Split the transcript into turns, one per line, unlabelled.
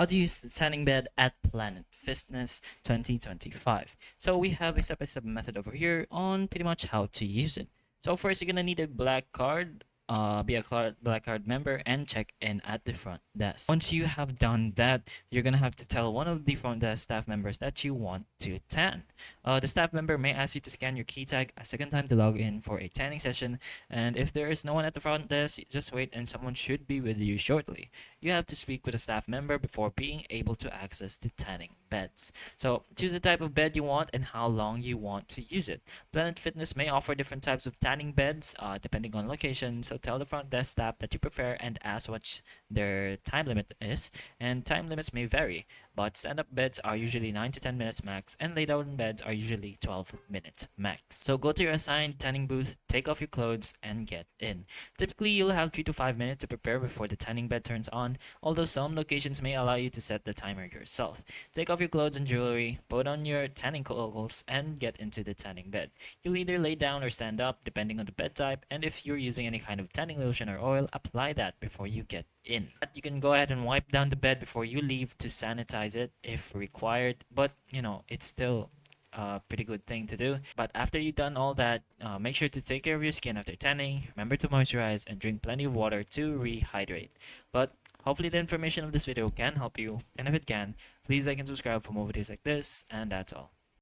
How to use the tanning bed at Planet Fitness 2025. So we have a step-by-step method over here on pretty much how to use it. So first, you're gonna need a black card. Be a black card member and check in at the front desk. Once you have done that, you're gonna have to tell one of the front desk staff members that you want to tan. The staff member may ask you to scan your key tag a second time to log in for a tanning session, and if there is no one at the front desk, just wait and someone should be with you shortly. You have to speak with a staff member before being able to access the tanning beds. So choose the type of bed you want and how long you want to use it. Planet Fitness may offer different types of tanning beds depending on location, so tell the front desk staff that you prefer and ask what their time limit is, and time limits may vary, but stand-up beds are usually 9 to 10 minutes max and lay-down beds are usually 12 minutes max. So go to your assigned tanning booth, take off your clothes, and get in. Typically, you'll have 3 to 5 minutes to prepare before the tanning bed turns on, although some locations may allow you to set the timer yourself. Take off your clothes and jewelry, put on your tanning goggles, and get into the tanning bed. You'll either lay down or stand up depending on the bed type, and if you're using any kind of tanning lotion or oil, apply that before you get in. You can go ahead and wipe down the bed before you leave to sanitize it if required, but it's still a pretty good thing to do. But after you've done all that, make sure to take care of your skin after tanning. Remember to moisturize and drink plenty of water to rehydrate. But hopefully the information of this video can help you, and if it can, please like and subscribe for more videos like this, and that's all.